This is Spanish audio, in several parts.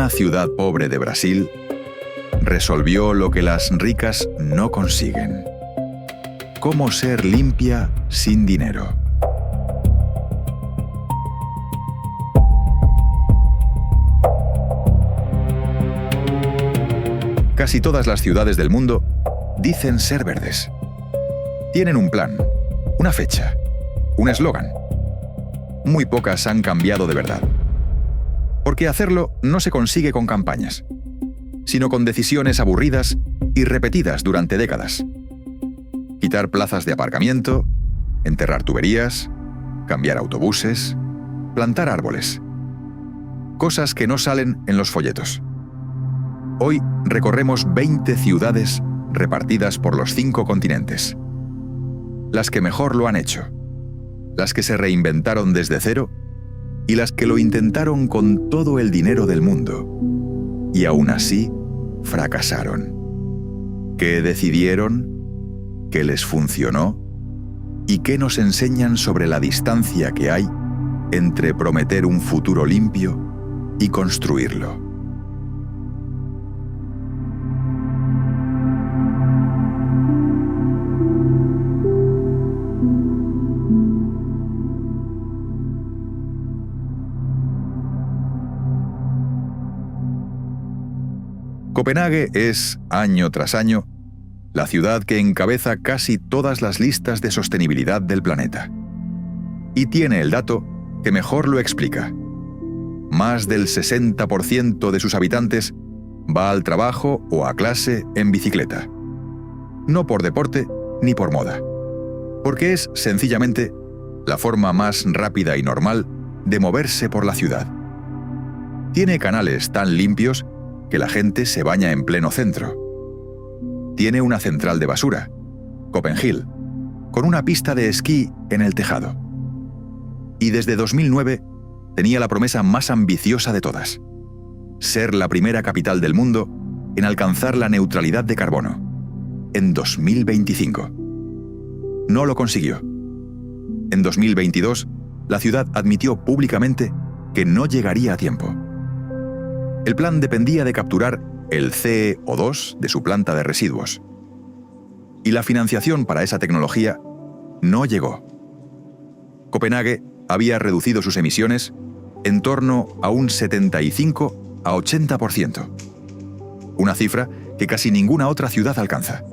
Una ciudad pobre de Brasil resolvió lo que las ricas no consiguen: cómo ser limpia sin dinero. Casi todas las ciudades del mundo dicen ser verdes. Tienen un plan, una fecha, un eslogan. Muy pocas han cambiado de verdad. Porque hacerlo no se consigue con campañas, sino con decisiones aburridas y repetidas durante décadas. Quitar plazas de aparcamiento, enterrar tuberías, cambiar autobuses, plantar árboles. Cosas que no salen en los folletos. Hoy recorremos 20 ciudades repartidas por los 5 continentes. Las que mejor lo han hecho, las que se reinventaron desde cero y las que lo intentaron con todo el dinero del mundo. Y aún así, fracasaron. ¿Qué decidieron? ¿Qué les funcionó? ¿Y qué nos enseñan sobre la distancia que hay entre prometer un futuro limpio y construirlo? Copenhague es, año tras año, la ciudad que encabeza casi todas las listas de sostenibilidad del planeta. Y tiene el dato que mejor lo explica. Más del 60% de sus habitantes va al trabajo o a clase en bicicleta. No por deporte ni por moda. Porque es, sencillamente, la forma más rápida y normal de moverse por la ciudad. Tiene canales tan limpios que la gente se baña en pleno centro. Tiene una central de basura, Copenhill, con una pista de esquí en el tejado. Y desde 2009 tenía la promesa más ambiciosa de todas: ser la primera capital del mundo en alcanzar la neutralidad de carbono, en 2025. No lo consiguió. En 2022, la ciudad admitió públicamente que no llegaría a tiempo. El plan dependía de capturar el CO2 de su planta de residuos. Y la financiación para esa tecnología no llegó. Copenhague había reducido sus emisiones en torno a un 75 a 80%. Una cifra que casi ninguna otra ciudad alcanza.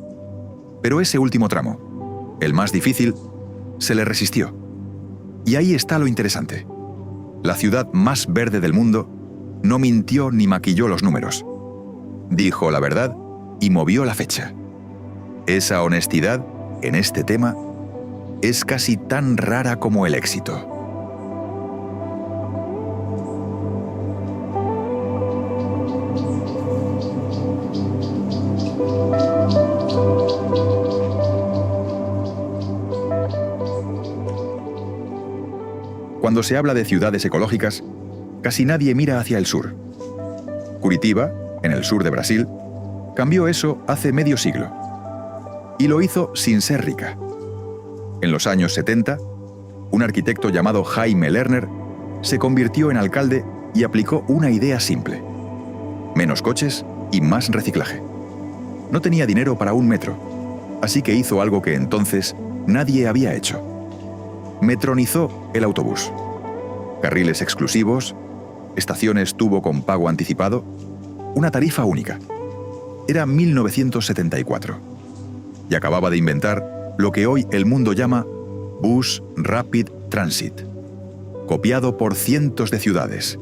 Pero ese último tramo, el más difícil, se le resistió. Y ahí está lo interesante. La ciudad más verde del mundo no mintió ni maquilló los números. Dijo la verdad y movió la fecha. Esa honestidad, en este tema, es casi tan rara como el éxito. Cuando se habla de ciudades ecológicas, casi nadie mira hacia el sur. Curitiba, en el sur de Brasil, cambió eso hace medio siglo. Y lo hizo sin ser rica. En los años 70, un arquitecto llamado Jaime Lerner se convirtió en alcalde y aplicó una idea simple: menos coches y más reciclaje. No tenía dinero para un metro, así que hizo algo que entonces nadie había hecho. Metronizó el autobús. Carriles exclusivos, estaciones tubo con pago anticipado, una tarifa única. Era 1974. Y acababa de inventar lo que hoy el mundo llama Bus Rapid Transit, copiado por cientos de ciudades.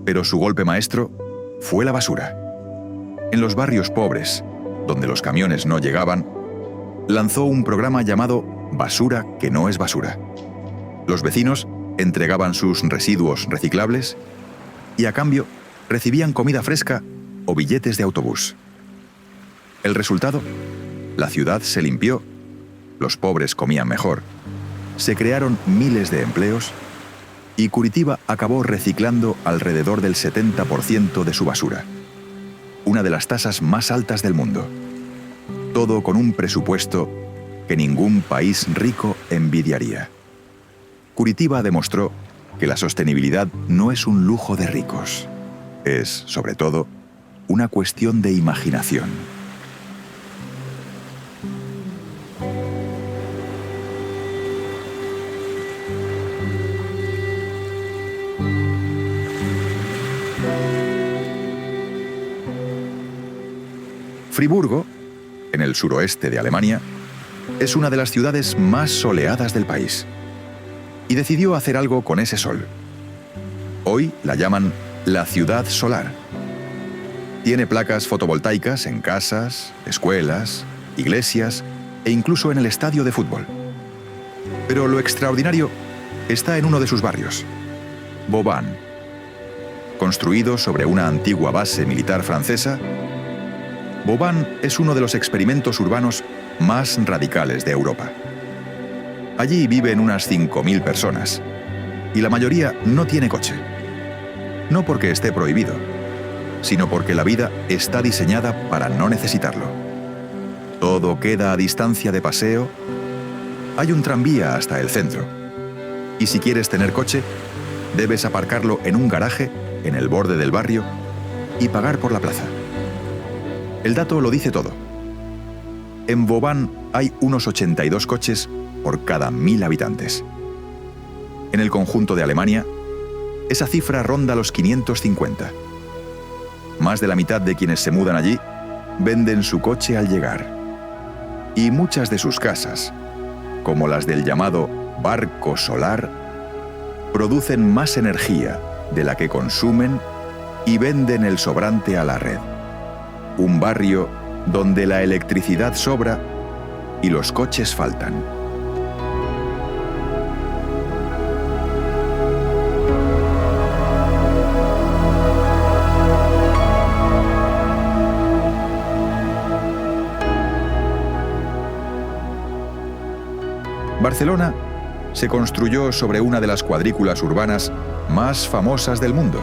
Pero su golpe maestro fue la basura. En los barrios pobres, donde los camiones no llegaban, lanzó un programa llamado Basura que no es basura. Los vecinos entregaban sus residuos reciclables y a cambio recibían comida fresca o billetes de autobús. El resultado: la ciudad se limpió, los pobres comían mejor, se crearon miles de empleos y Curitiba acabó reciclando alrededor del 70% de su basura, una de las tasas más altas del mundo. Todo con un presupuesto que ningún país rico envidiaría. Curitiba demostró que la sostenibilidad no es un lujo de ricos, es, sobre todo, una cuestión de imaginación. Friburgo, en el suroeste de Alemania, es una de las ciudades más soleadas del país. Y decidió hacer algo con ese sol. Hoy la llaman la ciudad solar. Tiene placas fotovoltaicas en casas, escuelas, iglesias e incluso en el estadio de fútbol. Pero lo extraordinario está en uno de sus barrios, Vauban. Construido sobre una antigua base militar francesa, Vauban es uno de los experimentos urbanos más radicales de Europa. Allí viven unas 5.000 personas, y la mayoría no tiene coche. No porque esté prohibido, sino porque la vida está diseñada para no necesitarlo. Todo queda a distancia de paseo, hay un tranvía hasta el centro, y si quieres tener coche, debes aparcarlo en un garaje en el borde del barrio y pagar por la plaza. El dato lo dice todo. En Vauban hay unos 82 coches por cada 1.000 habitantes. En el conjunto de Alemania, esa cifra ronda los 550. Más de la mitad de quienes se mudan allí venden su coche al llegar. Y muchas de sus casas, como las del llamado barco solar, producen más energía de la que consumen y venden el sobrante a la red. Un barrio donde la electricidad sobra y los coches faltan. Barcelona se construyó sobre una de las cuadrículas urbanas más famosas del mundo,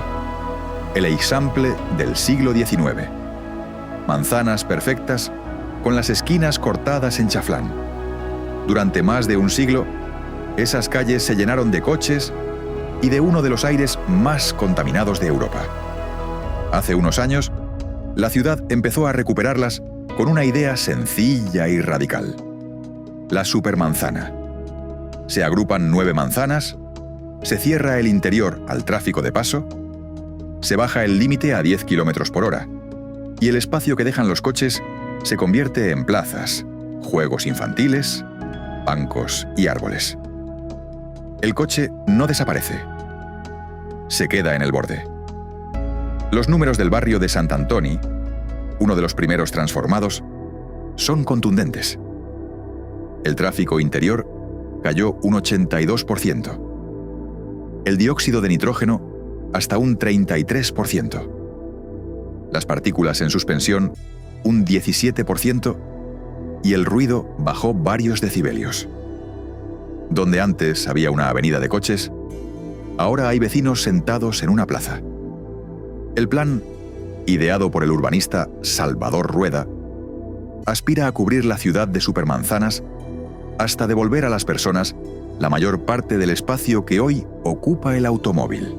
el Eixample del siglo XIX. Manzanas perfectas con las esquinas cortadas en chaflán. Durante más de un siglo, esas calles se llenaron de coches y de uno de los aires más contaminados de Europa. Hace unos años, la ciudad empezó a recuperarlas con una idea sencilla y radical: la supermanzana. Se agrupan 9 manzanas, se cierra el interior al tráfico de paso, se baja el límite a 10 km/h, y el espacio que dejan los coches se convierte en plazas, juegos infantiles, bancos y árboles. El coche no desaparece, se queda en el borde. Los números del barrio de Sant Antoni, uno de los primeros transformados, son contundentes. El tráfico interior cayó un 82%. El dióxido de nitrógeno hasta un 33%. Las partículas en suspensión un 17% y el ruido bajó varios decibelios. Donde antes había una avenida de coches, ahora hay vecinos sentados en una plaza. El plan, ideado por el urbanista Salvador Rueda, aspira a cubrir la ciudad de supermanzanas hasta devolver a las personas la mayor parte del espacio que hoy ocupa el automóvil.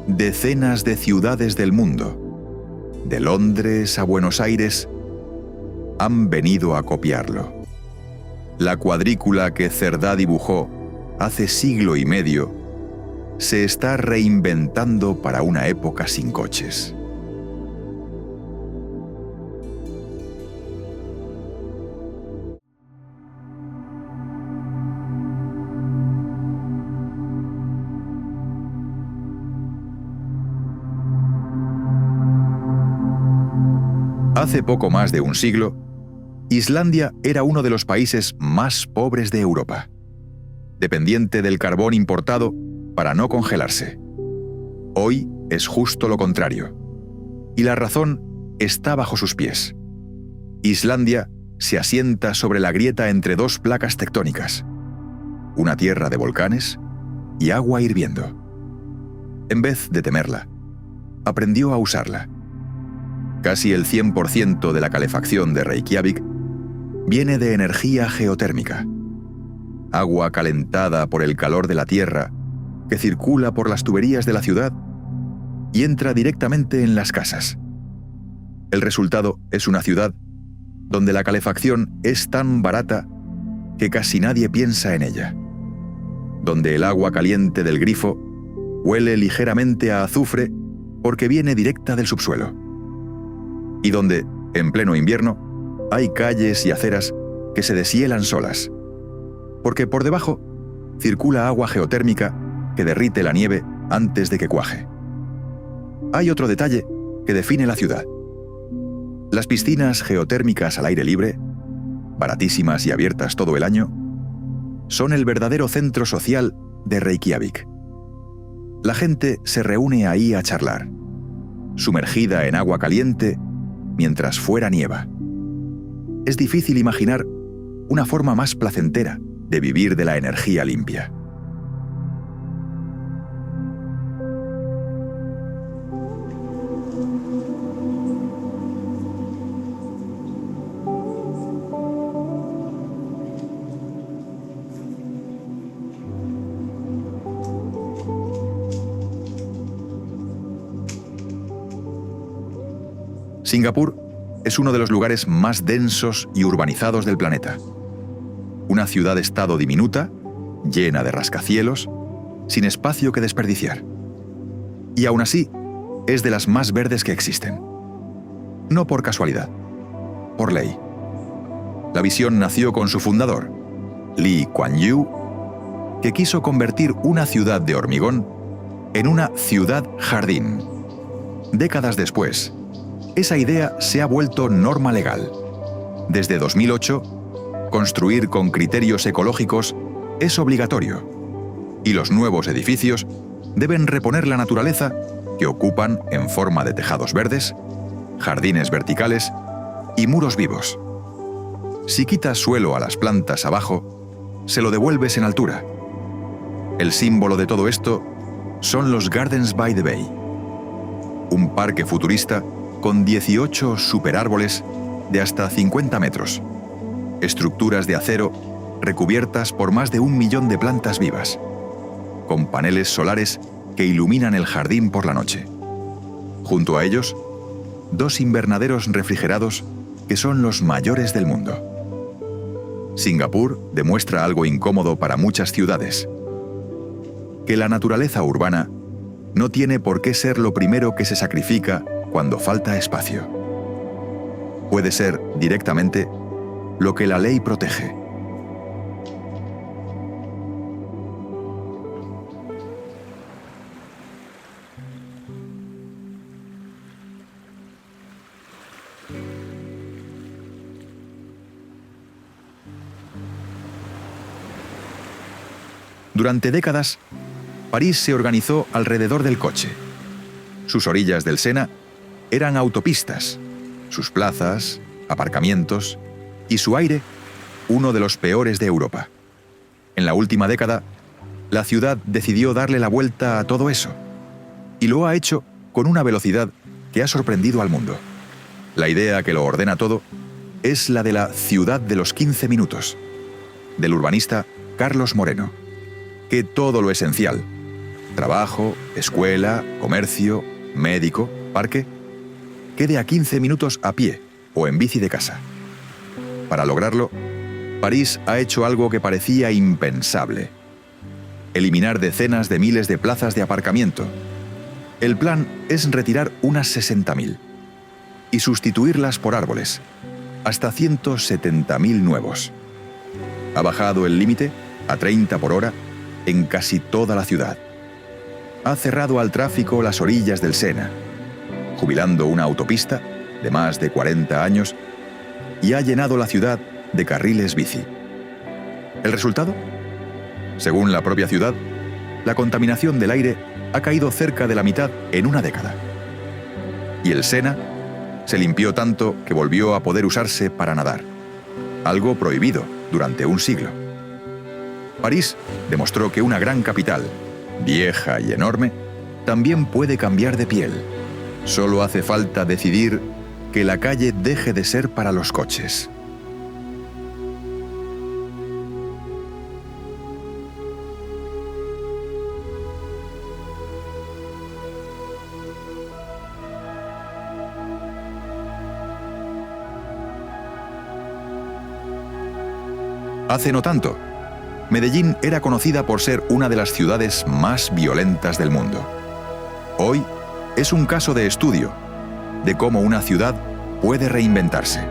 Decenas de ciudades del mundo, de Londres a Buenos Aires, han venido a copiarlo. La cuadrícula que Cerdá dibujó hace siglo y medio se está reinventando para una época sin coches. Hace poco más de un siglo, Islandia era uno de los países más pobres de Europa, dependiente del carbón importado para no congelarse. Hoy es justo lo contrario, y la razón está bajo sus pies. Islandia se asienta sobre la grieta entre 2 placas tectónicas, una tierra de volcanes y agua hirviendo. En vez de temerla, aprendió a usarla. Casi el 100% de la calefacción de Reykjavik viene de energía geotérmica. Agua calentada por el calor de la tierra que circula por las tuberías de la ciudad y entra directamente en las casas. El resultado es una ciudad donde la calefacción es tan barata que casi nadie piensa en ella, donde el agua caliente del grifo huele ligeramente a azufre porque viene directa del subsuelo, y donde, en pleno invierno, hay calles y aceras que se deshielan solas, porque por debajo circula agua geotérmica que derrite la nieve antes de que cuaje. Hay otro detalle que define la ciudad. Las piscinas geotérmicas al aire libre, baratísimas y abiertas todo el año, son el verdadero centro social de Reykjavik. La gente se reúne ahí a charlar, sumergida en agua caliente mientras fuera nieva. Es difícil imaginar una forma más placentera de vivir de la energía limpia. Singapur es uno de los lugares más densos y urbanizados del planeta. Una ciudad-estado diminuta, llena de rascacielos, sin espacio que desperdiciar. Y aún así, es de las más verdes que existen. No por casualidad, por ley. La visión nació con su fundador, Lee Kuan Yew, que quiso convertir una ciudad de hormigón en una ciudad-jardín. Décadas después, esa idea se ha vuelto norma legal. Desde 2008, construir con criterios ecológicos es obligatorio, y los nuevos edificios deben reponer la naturaleza que ocupan en forma de tejados verdes, jardines verticales y muros vivos. Si quitas suelo a las plantas abajo, se lo devuelves en altura. El símbolo de todo esto son los Gardens by the Bay, un parque futurista con 18 superárboles de hasta 50 metros, estructuras de acero recubiertas por más de 1 millón de plantas vivas, con paneles solares que iluminan el jardín por la noche. Junto a ellos, 2 invernaderos refrigerados que son los mayores del mundo. Singapur demuestra algo incómodo para muchas ciudades: que la naturaleza urbana no tiene por qué ser lo primero que se sacrifica cuando falta espacio. Puede ser directamente lo que la ley protege. Durante décadas, París se organizó alrededor del coche. Sus orillas del Sena eran autopistas, sus plazas, aparcamientos y su aire uno de los peores de Europa. En la última década, la ciudad decidió darle la vuelta a todo eso, y lo ha hecho con una velocidad que ha sorprendido al mundo. La idea que lo ordena todo es la de la ciudad de los 15 minutos, del urbanista Carlos Moreno, que todo lo esencial, trabajo, escuela, comercio, médico, parque, quede a 15 minutos a pie o en bici de casa. Para lograrlo, París ha hecho algo que parecía impensable: eliminar decenas de miles de plazas de aparcamiento. El plan es retirar unas 60.000 y sustituirlas por árboles, hasta 170.000 nuevos. Ha bajado el límite a 30 por hora en casi toda la ciudad. Ha cerrado al tráfico las orillas del Sena, jubilando una autopista de más de 40 años, y ha llenado la ciudad de carriles bici. ¿El resultado? Según la propia ciudad, la contaminación del aire ha caído cerca de la mitad en una década. Y el Sena se limpió tanto que volvió a poder usarse para nadar, algo prohibido durante un siglo. París demostró que una gran capital, vieja y enorme, también puede cambiar de piel. Solo hace falta decidir que la calle deje de ser para los coches. Hace no tanto, Medellín era conocida por ser una de las ciudades más violentas del mundo. Hoy es un caso de estudio de cómo una ciudad puede reinventarse.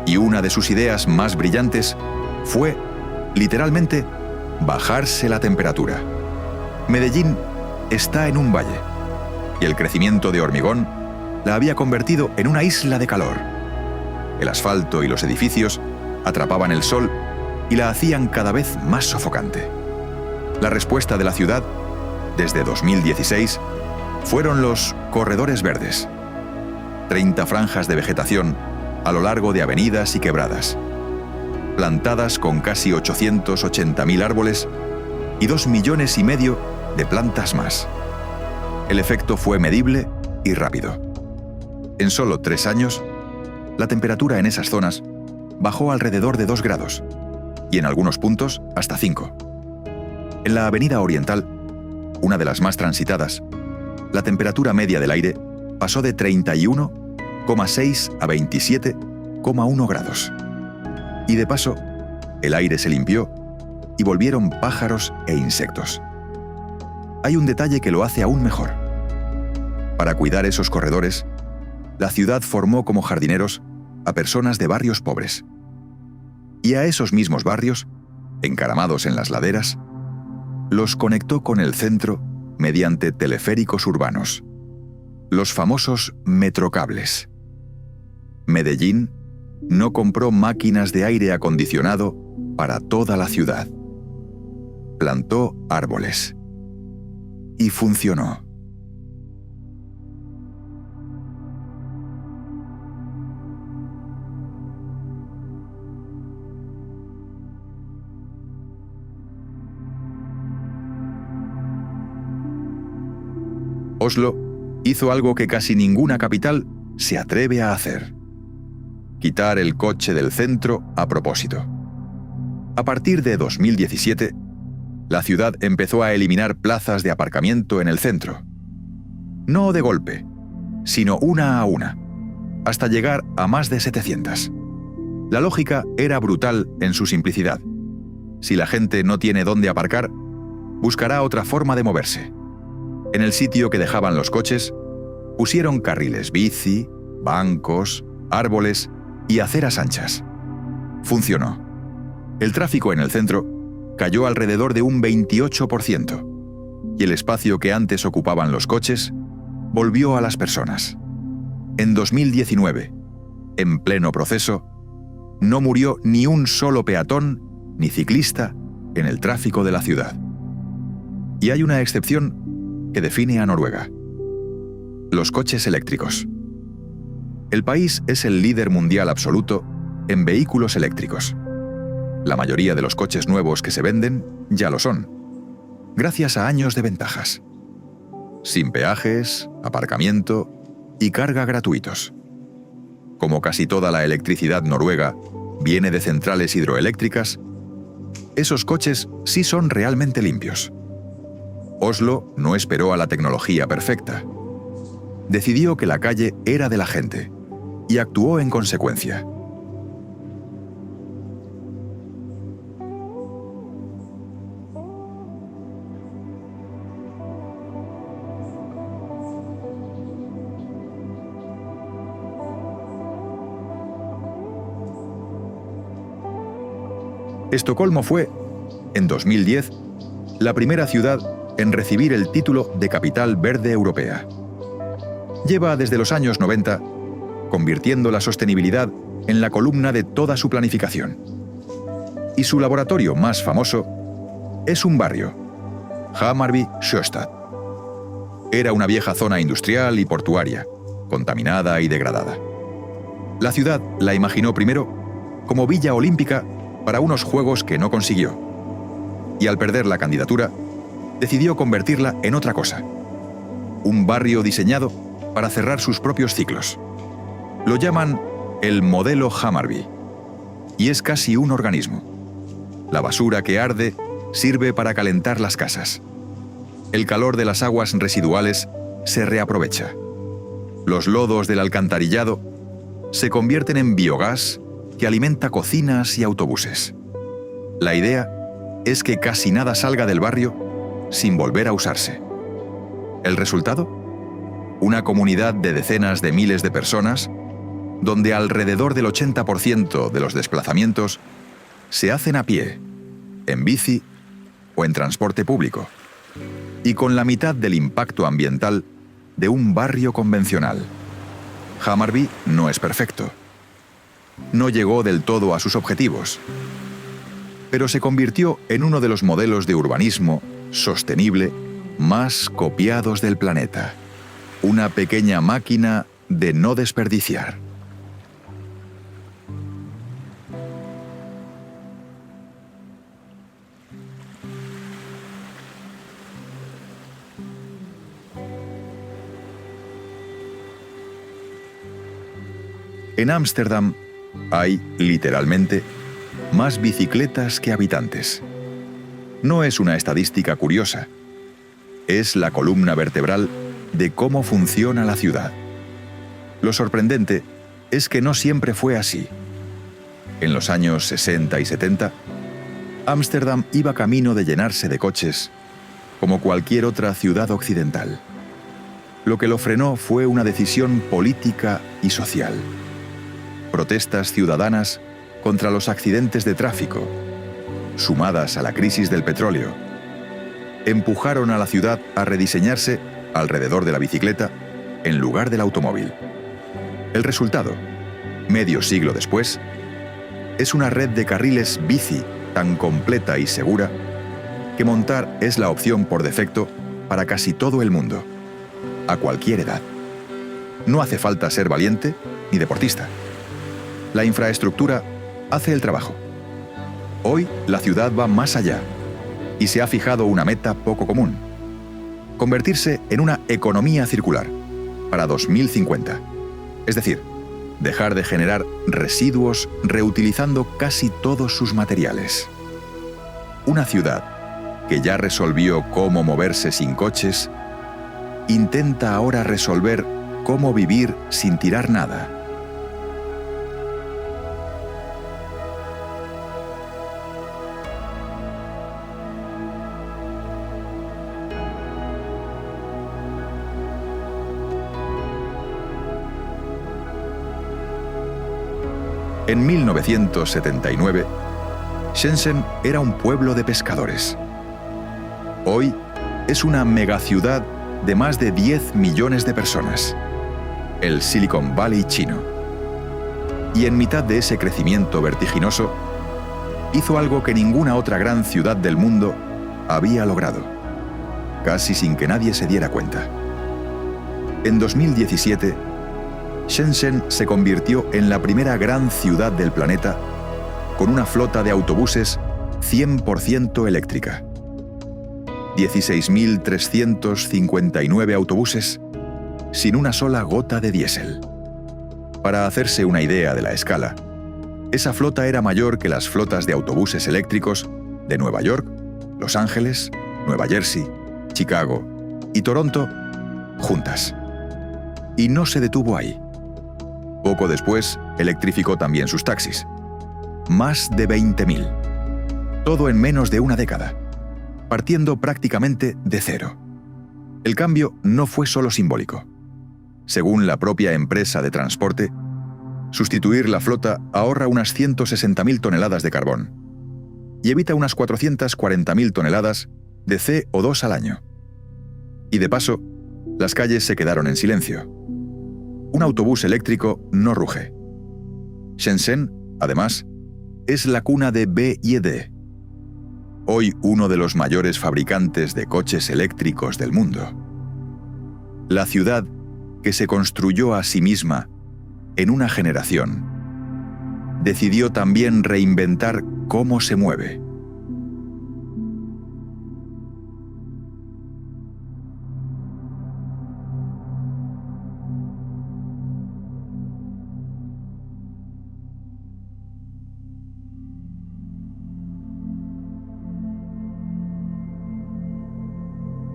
Y una de sus ideas más brillantes fue, literalmente, bajarse la temperatura. Medellín está en un valle, y el crecimiento de hormigón la había convertido en una isla de calor. El asfalto y los edificios atrapaban el sol y la hacían cada vez más sofocante. La respuesta de la ciudad, desde 2016, fueron los corredores verdes. 30 franjas de vegetación a lo largo de avenidas y quebradas, plantadas con casi 880.000 árboles y 2,5 millones de plantas más. El efecto fue medible y rápido. En solo 3 años, la temperatura en esas zonas bajó alrededor de 2 grados, y en algunos puntos hasta 5. En la Avenida Oriental, una de las más transitadas, la temperatura media del aire pasó de 31,6 a 27,1 grados. Y de paso, el aire se limpió y volvieron pájaros e insectos. Hay un detalle que lo hace aún mejor. Para cuidar esos corredores, la ciudad formó como jardineros a personas de barrios pobres. Y a esos mismos barrios, encaramados en las laderas, los conectó con el centro mediante teleféricos urbanos, los famosos metrocables. Medellín no compró máquinas de aire acondicionado para toda la ciudad. Plantó árboles. Y funcionó. Oslo hizo algo que casi ninguna capital se atreve a hacer: quitar el coche del centro a propósito. A partir de 2017, la ciudad empezó a eliminar plazas de aparcamiento en el centro. No de golpe, sino una a una, hasta llegar a más de 700. La lógica era brutal en su simplicidad. Si la gente no tiene dónde aparcar, buscará otra forma de moverse. En el sitio que dejaban los coches, pusieron carriles bici, bancos, árboles y aceras anchas. Funcionó. El tráfico en el centro cayó alrededor de un 28%, y el espacio que antes ocupaban los coches volvió a las personas. En 2019, en pleno proceso, no murió ni un solo peatón ni ciclista en el tráfico de la ciudad. Y hay una excepción que define a Noruega: los coches eléctricos. El país es el líder mundial absoluto en vehículos eléctricos. La mayoría de los coches nuevos que se venden ya lo son, gracias a años de ventajas. Sin peajes, aparcamiento y carga gratuitos. Como casi toda la electricidad noruega viene de centrales hidroeléctricas, esos coches sí son realmente limpios. Oslo no esperó a la tecnología perfecta. Decidió que la calle era de la gente y actuó en consecuencia. Estocolmo fue, en 2010, la primera ciudad en recibir el título de Capital Verde Europea. Lleva desde los años 90 convirtiendo la sostenibilidad en la columna de toda su planificación. Y su laboratorio más famoso es un barrio, Hammarby Sjöstad. Era una vieja zona industrial y portuaria, contaminada y degradada. La ciudad la imaginó primero como Villa Olímpica para unos juegos que no consiguió, y al perder la candidatura, decidió convertirla en otra cosa: un barrio diseñado para cerrar sus propios ciclos. Lo llaman el modelo Hammarby, y es casi un organismo. La basura que arde sirve para calentar las casas. El calor de las aguas residuales se reaprovecha. Los lodos del alcantarillado se convierten en biogás que alimenta cocinas y autobuses. La idea es que casi nada salga del barrio sin volver a usarse. ¿El resultado? Una comunidad de decenas de miles de personas, donde alrededor del 80% de los desplazamientos se hacen a pie, en bici o en transporte público, y con la mitad del impacto ambiental de un barrio convencional. Hammarby no es perfecto. No llegó del todo a sus objetivos, pero se convirtió en uno de los modelos de urbanismo sostenible más copiados del planeta. Una pequeña máquina de no desperdiciar. En Ámsterdam hay, literalmente, más bicicletas que habitantes. No es una estadística curiosa. Es la columna vertebral de cómo funciona la ciudad. Lo sorprendente es que no siempre fue así. En los años 60 y 70, Ámsterdam iba camino de llenarse de coches, como cualquier otra ciudad occidental. Lo que lo frenó fue una decisión política y social. Protestas ciudadanas contra los accidentes de tráfico, sumadas a la crisis del petróleo, empujaron a la ciudad a rediseñarse alrededor de la bicicleta en lugar del automóvil. El resultado, medio siglo después, es una red de carriles bici tan completa y segura que montar es la opción por defecto para casi todo el mundo, a cualquier edad. No hace falta ser valiente ni deportista. La infraestructura hace el trabajo. Hoy la ciudad va más allá y se ha fijado una meta poco común: convertirse en una economía circular para 2050. Es decir, dejar de generar residuos reutilizando casi todos sus materiales. Una ciudad que ya resolvió cómo moverse sin coches, intenta ahora resolver cómo vivir sin tirar nada. En 1979, Shenzhen era un pueblo de pescadores. Hoy es una megaciudad de más de 10 millones de personas, el Silicon Valley chino. Y en mitad de ese crecimiento vertiginoso, hizo algo que ninguna otra gran ciudad del mundo había logrado, casi sin que nadie se diera cuenta. En 2017, Shenzhen se convirtió en la primera gran ciudad del planeta con una flota de autobuses 100% eléctrica. 16.359 autobuses sin una sola gota de diésel. Para hacerse una idea de la escala, esa flota era mayor que las flotas de autobuses eléctricos de Nueva York, Los Ángeles, Nueva Jersey, Chicago y Toronto juntas. Y no se detuvo ahí. Poco después, electrificó también sus taxis. Más de 20.000. Todo en menos de una década, partiendo prácticamente de cero. El cambio no fue solo simbólico. Según la propia empresa de transporte, sustituir la flota ahorra unas 160.000 toneladas de carbón y evita unas 440.000 toneladas de CO2 al año. Y de paso, las calles se quedaron en silencio. Un autobús eléctrico no ruge. Shenzhen, además, es la cuna de BYD, hoy uno de los mayores fabricantes de coches eléctricos del mundo. La ciudad que se construyó a sí misma en una generación, decidió también reinventar cómo se mueve.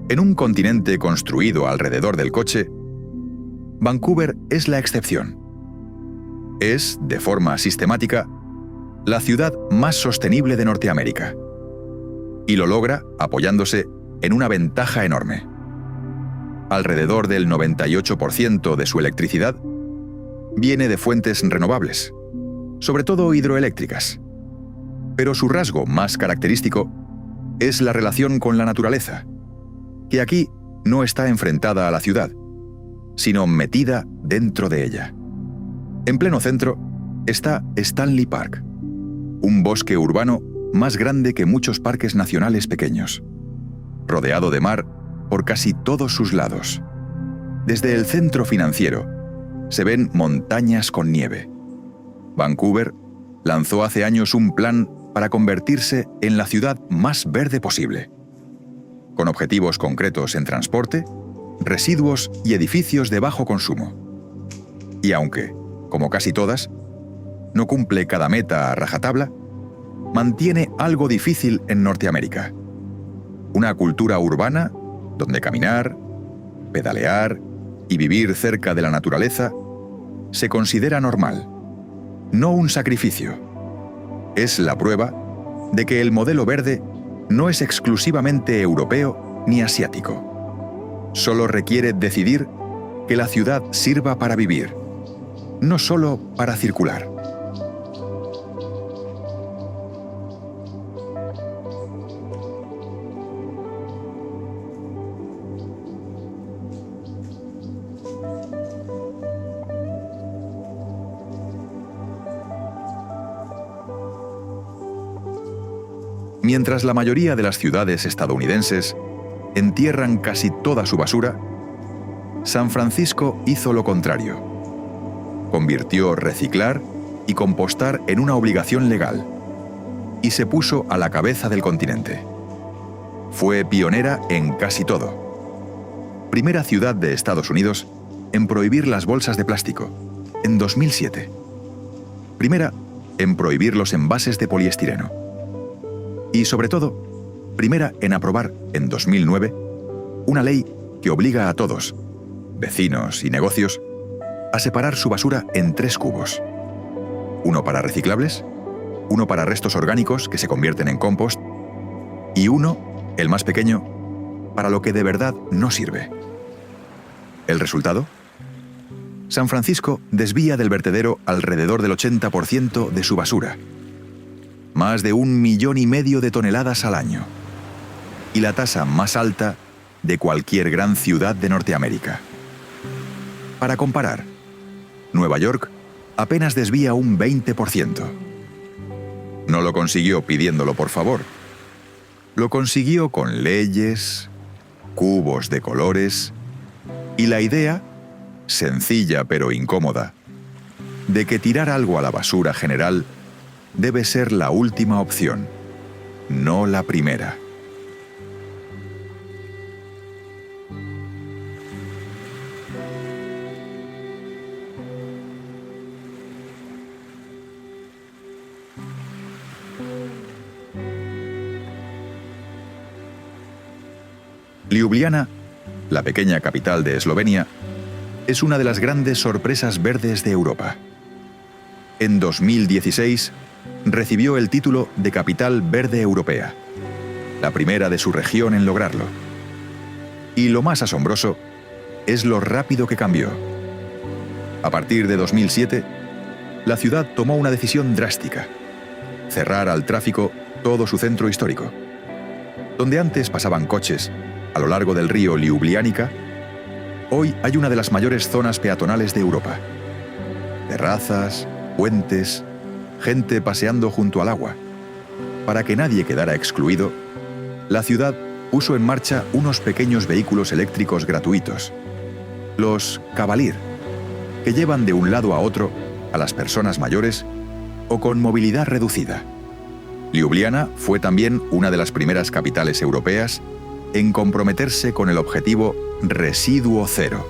En un continente construido alrededor del coche, Vancouver es la excepción. Es, de forma sistemática, la ciudad más sostenible de Norteamérica. Y lo logra apoyándose en una ventaja enorme. Alrededor del 98% de su electricidad viene de fuentes renovables, sobre todo hidroeléctricas. Pero su rasgo más característico es la relación con la naturaleza, que aquí no está enfrentada a la ciudad, sino metida dentro de ella. En pleno centro está Stanley Park, un bosque urbano más grande que muchos parques nacionales pequeños, rodeado de mar por casi todos sus lados. Desde el centro financiero se ven montañas con nieve. Vancouver lanzó hace años un plan para convertirse en la ciudad más verde posible, con objetivos concretos en transporte, residuos y edificios de bajo consumo. Y aunque, como casi todas, no cumple cada meta a rajatabla, mantiene algo difícil en Norteamérica: una cultura urbana donde caminar, pedalear y vivir cerca de la naturaleza se considera normal, no un sacrificio. Es la prueba de que el modelo verde no es exclusivamente europeo ni asiático. Solo requiere decidir que la ciudad sirva para vivir, no solo para circular. Mientras la mayoría de las ciudades estadounidenses entierran casi toda su basura, San Francisco hizo lo contrario. Convirtió reciclar y compostar en una obligación legal y se puso a la cabeza del continente. Fue pionera en casi todo. Primera ciudad de Estados Unidos en prohibir las bolsas de plástico, en 2007. Primera en prohibir los envases de poliestireno. Y sobre todo, primera en aprobar, en 2009, una ley que obliga a todos, vecinos y negocios, a separar su basura en 3 cubos. Uno para reciclables, uno para restos orgánicos que se convierten en compost, y uno, el más pequeño, para lo que de verdad no sirve. ¿El resultado? San Francisco desvía del vertedero alrededor del 80% de su basura, más de 1,5 millones de toneladas al año, y la tasa más alta de cualquier gran ciudad de Norteamérica. Para comparar, Nueva York apenas desvía un 20%. No lo consiguió pidiéndolo por favor. Lo consiguió con leyes, cubos de colores y la idea, sencilla pero incómoda, de que tirar algo a la basura general debe ser la última opción, no la primera. Ljubljana, la pequeña capital de Eslovenia, es una de las grandes sorpresas verdes de Europa. En 2016, recibió el título de Capital Verde Europea, la primera de su región en lograrlo. Y lo más asombroso es lo rápido que cambió. A partir de 2007, la ciudad tomó una decisión drástica: cerrar al tráfico todo su centro histórico. Donde antes pasaban coches a lo largo del río Ljubljanica, hoy hay una de las mayores zonas peatonales de Europa. Terrazas, puentes, gente paseando junto al agua. Para que nadie quedara excluido, la ciudad puso en marcha unos pequeños vehículos eléctricos gratuitos, los Cavalier, que llevan de un lado a otro a las personas mayores o con movilidad reducida. Ljubljana fue también una de las primeras capitales europeas en comprometerse con el objetivo residuo cero,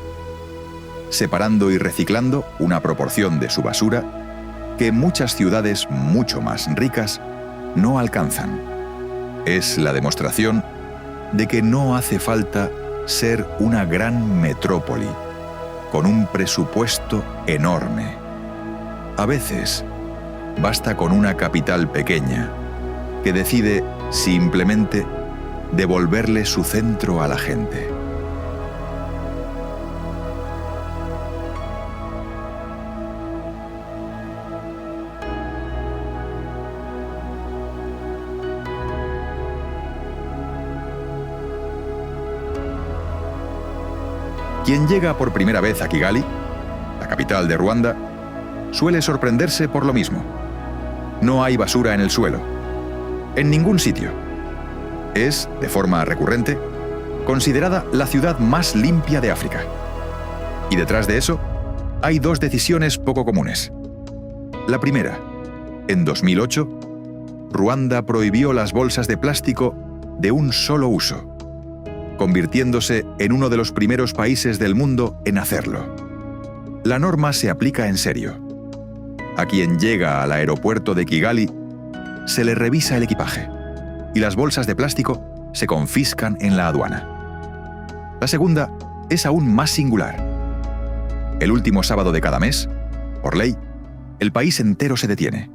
separando y reciclando una proporción de su basura que muchas ciudades mucho más ricas no alcanzan. Es la demostración de que no hace falta ser una gran metrópoli con un presupuesto enorme. A veces, basta con una capital pequeña que decide simplemente devolverle su centro a la gente. Quien llega por primera vez a Kigali, la capital de Ruanda, suele sorprenderse por lo mismo. No hay basura en el suelo, en ningún sitio. Es, de forma recurrente, considerada la ciudad más limpia de África. Y detrás de eso, hay dos decisiones poco comunes. La primera, en 2008, Ruanda prohibió las bolsas de plástico de un solo uso, convirtiéndose en uno de los primeros países del mundo en hacerlo. La norma se aplica en serio. A quien llega al aeropuerto de Kigali, se le revisa el equipaje y las bolsas de plástico se confiscan en la aduana. La segunda es aún más singular. El último sábado de cada mes, por ley, el país entero se detiene.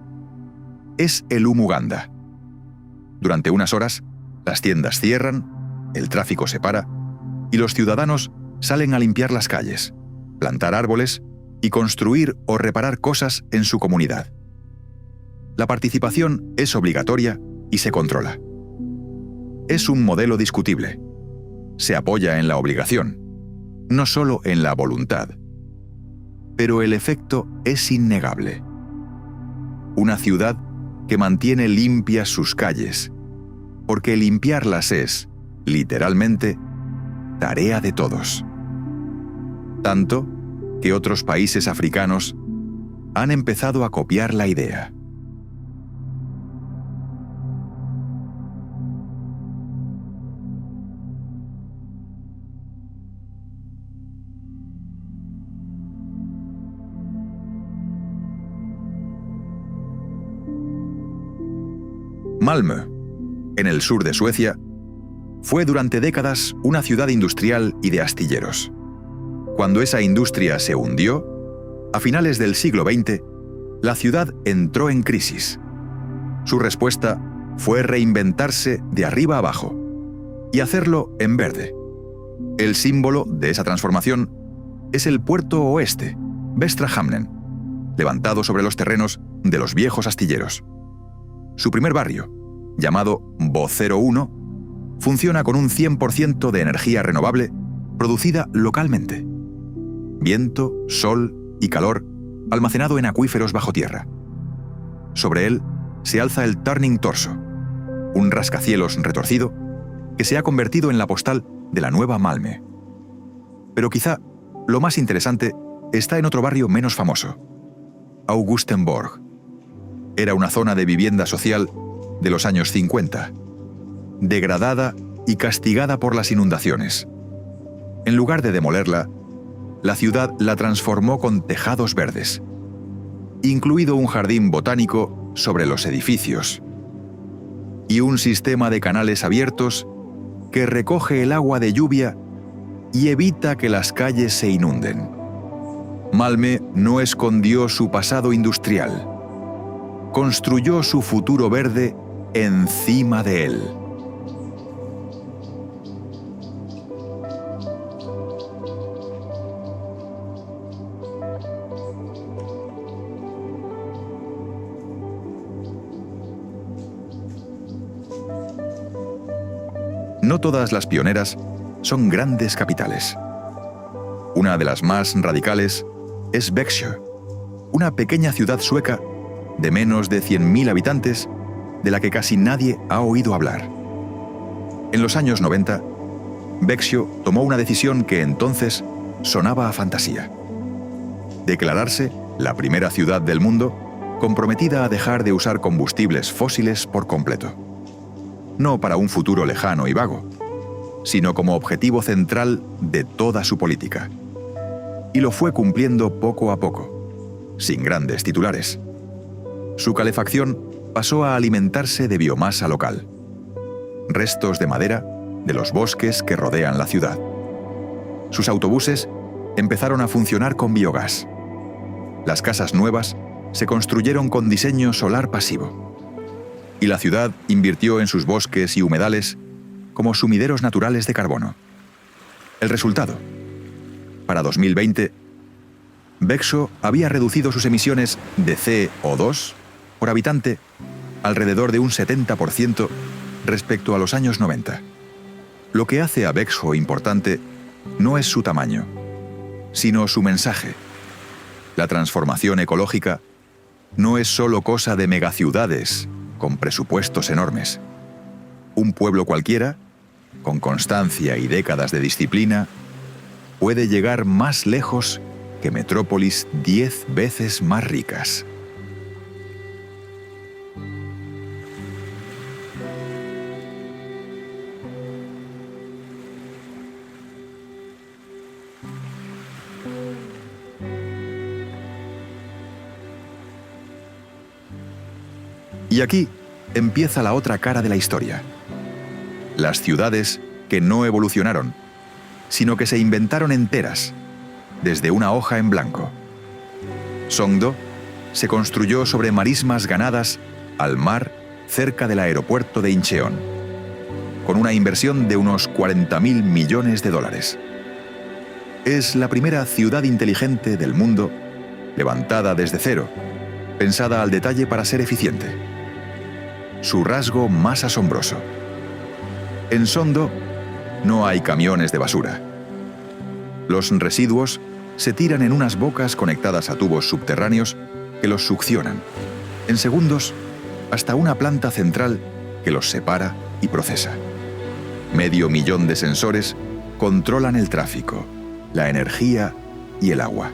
Es el Umuganda. Durante unas horas, las tiendas cierran, el tráfico se para y los ciudadanos salen a limpiar las calles, plantar árboles y construir o reparar cosas en su comunidad. La participación es obligatoria y se controla. Es un modelo discutible. Se apoya en la obligación, no solo en la voluntad. Pero el efecto es innegable. Una ciudad que mantiene limpias sus calles, porque limpiarlas es, literalmente, tarea de todos. Tanto que otros países africanos han empezado a copiar la idea. Malmö, en el sur de Suecia, fue durante décadas una ciudad industrial y de astilleros. Cuando esa industria se hundió, a finales del siglo XX, la ciudad entró en crisis. Su respuesta fue reinventarse de arriba abajo y hacerlo en verde. El símbolo de esa transformación es el puerto oeste, Västra Hamnen, levantado sobre los terrenos de los viejos astilleros. Su primer barrio, llamado Bo 01, funciona con un 100% de energía renovable producida localmente. Viento, sol y calor almacenado en acuíferos bajo tierra. Sobre él se alza el Turning Torso, un rascacielos retorcido que se ha convertido en la postal de la nueva Malmö. Pero quizá lo más interesante está en otro barrio menos famoso, Augustenborg. Era una zona de vivienda social de los años 50, degradada y castigada por las inundaciones. En lugar de demolerla, la ciudad la transformó con tejados verdes, incluido un jardín botánico sobre los edificios y un sistema de canales abiertos que recoge el agua de lluvia y evita que las calles se inunden. Malmö no escondió su pasado industrial, construyó su futuro verde encima de él. No todas las pioneras son grandes capitales. Una de las más radicales es Växjö, una pequeña ciudad sueca de menos de 100.000 habitantes, de la que casi nadie ha oído hablar. En los años 90, Växjö tomó una decisión que entonces sonaba a fantasía: declararse la primera ciudad del mundo comprometida a dejar de usar combustibles fósiles por completo. No para un futuro lejano y vago, sino como objetivo central de toda su política. Y lo fue cumpliendo poco a poco, sin grandes titulares. Su calefacción pasó a alimentarse de biomasa local, restos de madera de los bosques que rodean la ciudad. Sus autobuses empezaron a funcionar con biogás. Las casas nuevas se construyeron con diseño solar pasivo, y la ciudad invirtió en sus bosques y humedales como sumideros naturales de carbono. El resultado: para 2020, Bexo había reducido sus emisiones de CO2 por habitante alrededor de un 70% respecto a los años 90. Lo que hace a Bexo importante no es su tamaño, sino su mensaje. La transformación ecológica no es solo cosa de megaciudades con presupuestos enormes. Un pueblo cualquiera, con constancia y décadas de disciplina, puede llegar más lejos que metrópolis 10 veces más ricas. Y aquí empieza la otra cara de la historia. Las ciudades que no evolucionaron, sino que se inventaron enteras, desde una hoja en blanco. Songdo se construyó sobre marismas ganadas al mar cerca del aeropuerto de Incheon, con una inversión de unos 40.000 millones de dólares. Es la primera ciudad inteligente del mundo, levantada desde cero, pensada al detalle para ser eficiente. Su rasgo más asombroso: en Songdo no hay camiones de basura. Los residuos se tiran en unas bocas conectadas a tubos subterráneos que los succionan, en segundos, hasta una planta central que los separa y procesa. 500.000 de sensores controlan el tráfico, la energía y el agua.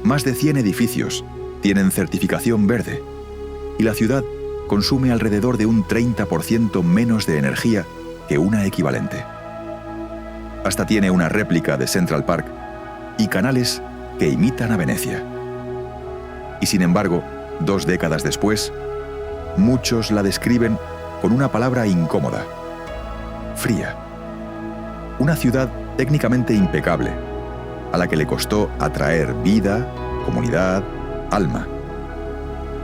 Más de 100 edificios tienen certificación verde y la ciudad consume alrededor de un 30% menos de energía que una equivalente. Hasta tiene una réplica de Central Park y canales que imitan a Venecia. Y sin embargo, 2 décadas después, muchos la describen con una palabra incómoda: fría. Una ciudad técnicamente impecable, a la que le costó atraer vida, comunidad, alma.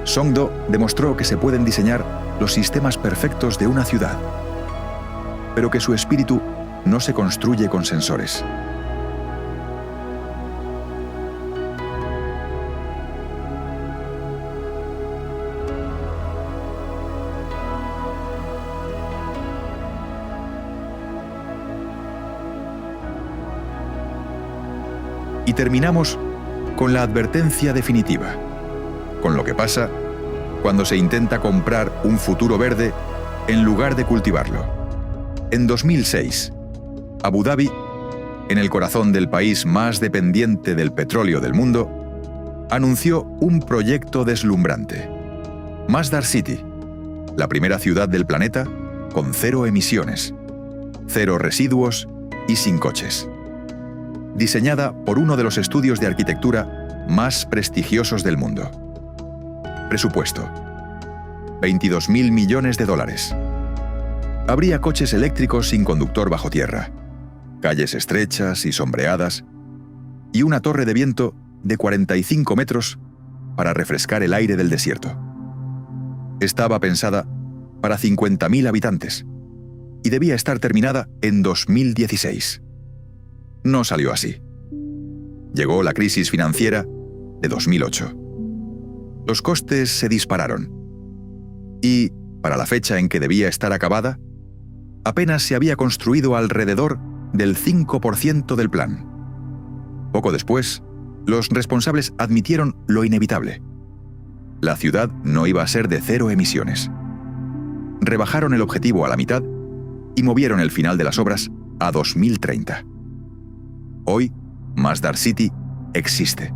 Songdo demostró que se pueden diseñar los sistemas perfectos de una ciudad, pero que su espíritu no se construye con sensores. Y terminamos con la advertencia definitiva, con lo que pasa cuando se intenta comprar un futuro verde en lugar de cultivarlo. En 2006, Abu Dhabi, en el corazón del país más dependiente del petróleo del mundo, anunció un proyecto deslumbrante: Masdar City, la primera ciudad del planeta con 0 emisiones, 0 residuos y sin coches. Diseñada por uno de los estudios de arquitectura más prestigiosos del mundo. Presupuesto: 22.000 millones de dólares. Habría coches eléctricos sin conductor bajo tierra, calles estrechas y sombreadas, y una torre de viento de 45 metros para refrescar el aire del desierto. Estaba pensada para 50.000 habitantes y debía estar terminada en 2016. No salió así. Llegó la crisis financiera de 2008. Los costes se dispararon y, para la fecha en que debía estar acabada, apenas se había construido alrededor del 5% del plan. Poco después, los responsables admitieron lo inevitable: la ciudad no iba a ser de 0 emisiones. Rebajaron el objetivo a la mitad y movieron el final de las obras a 2030. Hoy, Masdar City existe,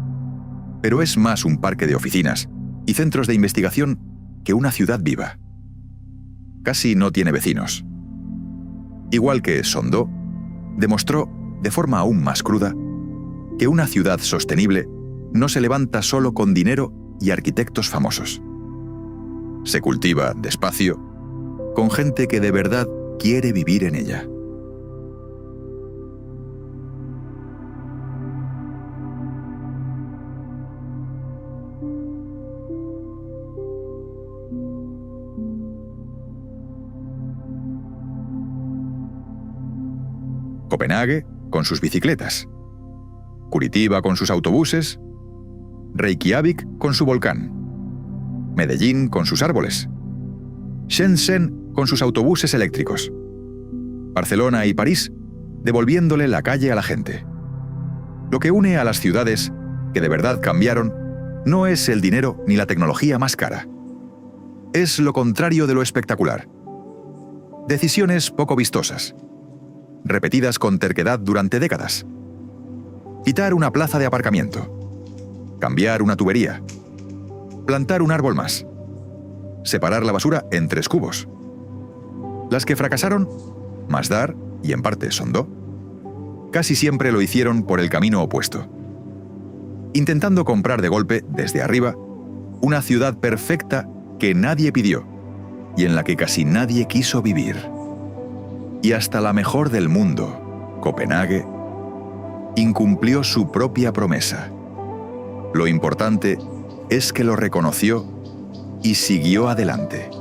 pero es más un parque de oficinas y centros de investigación que una ciudad viva. Casi no tiene vecinos. Igual que Songdo, demostró, de forma aún más cruda, que una ciudad sostenible no se levanta solo con dinero y arquitectos famosos. Se cultiva despacio, con gente que de verdad quiere vivir en ella. Copenhague con sus bicicletas, Curitiba con sus autobuses, Reykjavik con su volcán, Medellín con sus árboles, Shenzhen con sus autobuses eléctricos, Barcelona y París devolviéndole la calle a la gente. Lo que une a las ciudades que de verdad cambiaron no es el dinero ni la tecnología más cara. Es lo contrario de lo espectacular. Decisiones poco vistosas, repetidas con terquedad durante décadas. Quitar una plaza de aparcamiento, cambiar una tubería, plantar un árbol más, separar la basura en 3 cubos. Las que fracasaron, Masdar y en parte Sondó, casi siempre lo hicieron por el camino opuesto, intentando comprar de golpe, desde arriba, una ciudad perfecta que nadie pidió y en la que casi nadie quiso vivir. Y hasta la mejor del mundo, Copenhague, incumplió su propia promesa. Lo importante es que lo reconoció y siguió adelante.